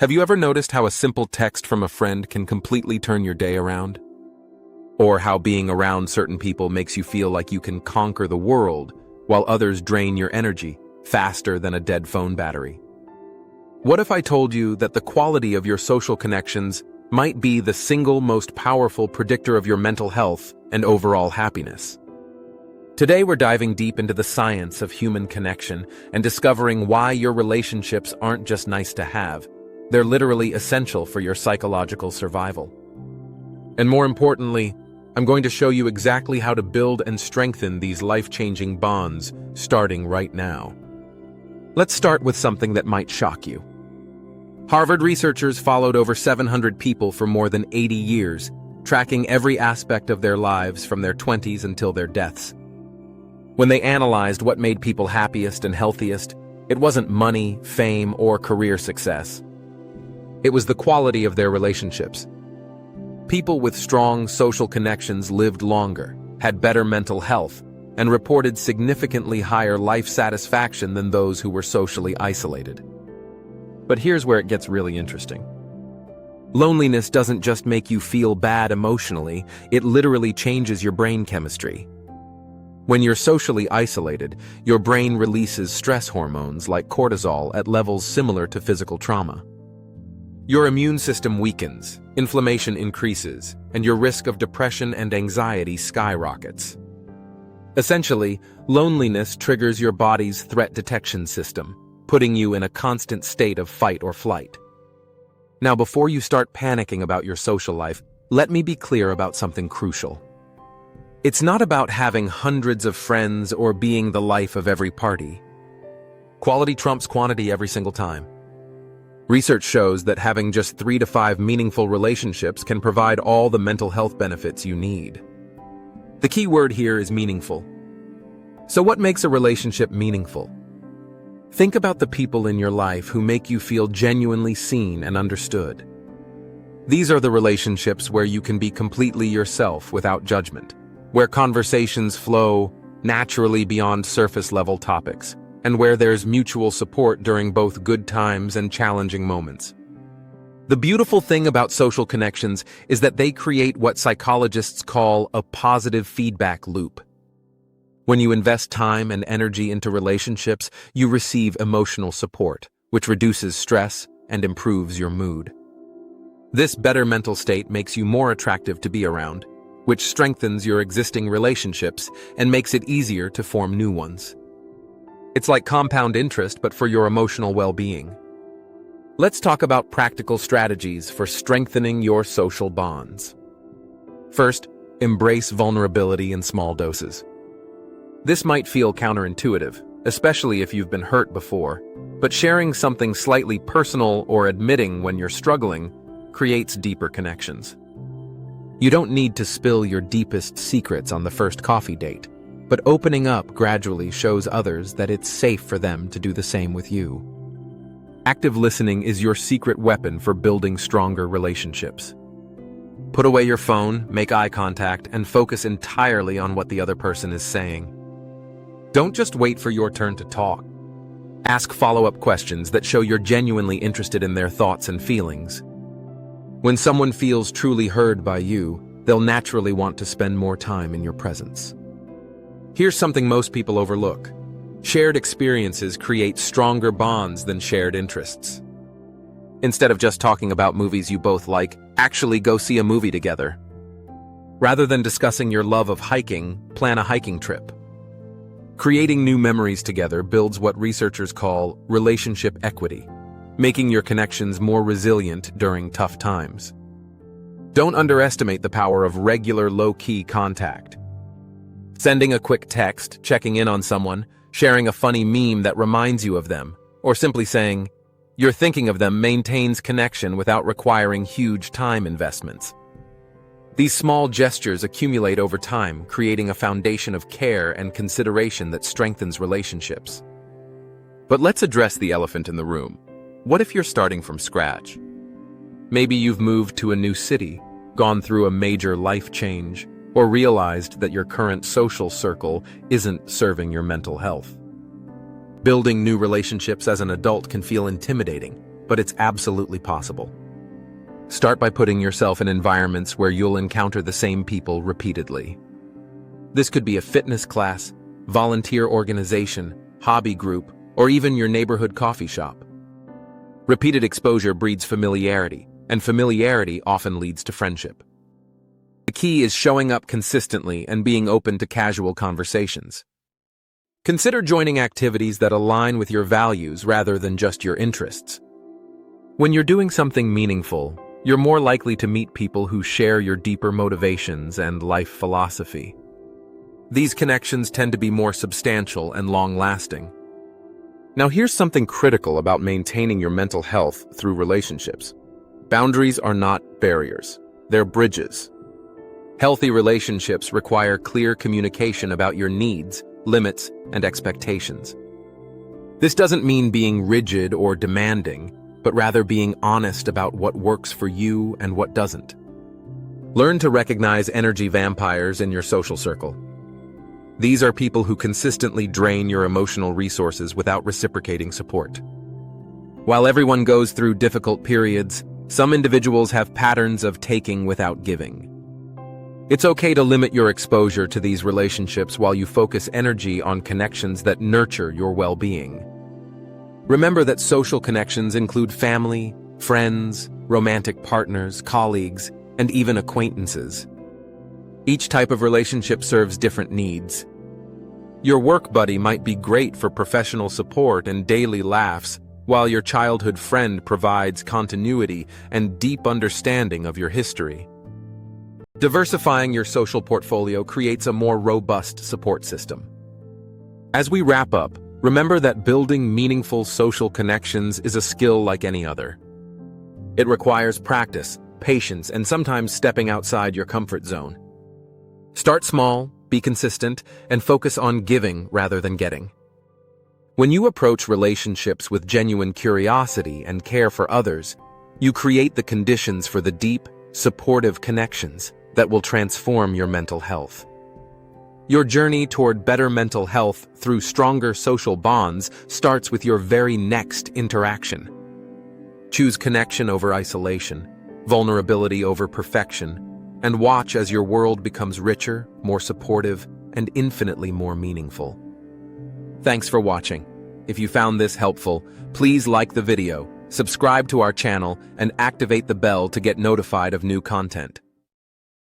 Have you ever noticed how a simple text from a friend can completely turn your day around? Or how being around certain people makes you feel like you can conquer the world, while others drain your energy faster than a dead phone battery? What if I told you that the quality of your social connections might be the single most powerful predictor of your mental health and overall happiness? Today we're diving deep into the science of human connection and discovering why your relationships aren't just nice to have. They're literally essential for your psychological survival. And more importantly, I'm going to show you exactly how to build and strengthen these life-changing bonds, starting right now. Let's start with something that might shock you. Harvard researchers followed over 700 people for more than 80 years, tracking every aspect of their lives from their 20s until their deaths. When they analyzed what made people happiest and healthiest, it wasn't money, fame, or career success. It was the quality of their relationships. People with strong social connections lived longer, had better mental health, and reported significantly higher life satisfaction than those who were socially isolated. But here's where it gets really interesting. Loneliness doesn't just make you feel bad emotionally, it literally changes your brain chemistry. When you're socially isolated, your brain releases stress hormones like cortisol at levels similar to physical trauma. Your immune system weakens, inflammation increases, and your risk of depression and anxiety skyrockets. Essentially, loneliness triggers your body's threat detection system, putting you in a constant state of fight or flight. Now, before you start panicking about your social life, let me be clear about something crucial. It's not about having hundreds of friends or being the life of every party. Quality trumps quantity every single time. Research shows that having just 3 to 5 meaningful relationships can provide all the mental health benefits you need. The key word here is meaningful. So what makes a relationship meaningful? Think about the people in your life who make you feel genuinely seen and understood. These are the relationships where you can be completely yourself without judgment, where conversations flow naturally beyond surface-level topics, and where there's mutual support during both good times and challenging moments. The beautiful thing about social connections is that they create what psychologists call a positive feedback loop. When you invest time and energy into relationships, you receive emotional support, which reduces stress and improves your mood. This better mental state makes you more attractive to be around, which strengthens your existing relationships and makes it easier to form new ones. It's like compound interest, but for your emotional well-being. Let's talk about practical strategies for strengthening your social bonds. First, embrace vulnerability in small doses. This might feel counterintuitive, especially if you've been hurt before, but sharing something slightly personal or admitting when you're struggling creates deeper connections. You don't need to spill your deepest secrets on the first coffee date, but opening up gradually shows others that it's safe for them to do the same with you. Active listening is your secret weapon for building stronger relationships. Put away your phone, make eye contact, and focus entirely on what the other person is saying. Don't just wait for your turn to talk. Ask follow-up questions that show you're genuinely interested in their thoughts and feelings. When someone feels truly heard by you, they'll naturally want to spend more time in your presence. Here's something most people overlook. Shared experiences create stronger bonds than shared interests. Instead of just talking about movies you both like, actually go see a movie together. Rather than discussing your love of hiking, plan a hiking trip. Creating new memories together builds what researchers call relationship equity, making your connections more resilient during tough times. Don't underestimate the power of regular low-key contact. Sending a quick text, checking in on someone, sharing a funny meme that reminds you of them, or simply saying, "You're thinking of them," maintains connection without requiring huge time investments. These small gestures accumulate over time, creating a foundation of care and consideration that strengthens relationships. But let's address the elephant in the room. What if you're starting from scratch? Maybe you've moved to a new city, gone through a major life change, or realized that your current social circle isn't serving your mental health. Building new relationships as an adult can feel intimidating, but it's absolutely possible. Start by putting yourself in environments where you'll encounter the same people repeatedly. This could be a fitness class, volunteer organization, hobby group, or even your neighborhood coffee shop. Repeated exposure breeds familiarity, and familiarity often leads to friendship. The key is showing up consistently and being open to casual conversations. Consider joining activities that align with your values rather than just your interests. When you're doing something meaningful, you're more likely to meet people who share your deeper motivations and life philosophy. These connections tend to be more substantial and long-lasting. Now, here's something critical about maintaining your mental health through relationships. Boundaries are not barriers, they're bridges. Healthy relationships require clear communication about your needs, limits, and expectations. This doesn't mean being rigid or demanding, but rather being honest about what works for you and what doesn't. Learn to recognize energy vampires in your social circle. These are people who consistently drain your emotional resources without reciprocating support. While everyone goes through difficult periods, some individuals have patterns of taking without giving. It's okay to limit your exposure to these relationships while you focus energy on connections that nurture your well-being. Remember that social connections include family, friends, romantic partners, colleagues, and even acquaintances. Each type of relationship serves different needs. Your work buddy might be great for professional support and daily laughs, while your childhood friend provides continuity and deep understanding of your history. Diversifying your social portfolio creates a more robust support system. As we wrap up, remember that building meaningful social connections is a skill like any other. It requires practice, patience, and sometimes stepping outside your comfort zone. Start small, be consistent, and focus on giving rather than getting. When you approach relationships with genuine curiosity and care for others, you create the conditions for the deep, supportive connections that will transform your mental health. Your journey toward better mental health through stronger social bonds starts with your very next interaction. Choose connection over isolation, vulnerability over perfection, and watch as your world becomes richer, more supportive, and infinitely more meaningful. Thanks for watching. If you found this helpful, please like the video, subscribe to our channel, and activate the bell to get notified of new content.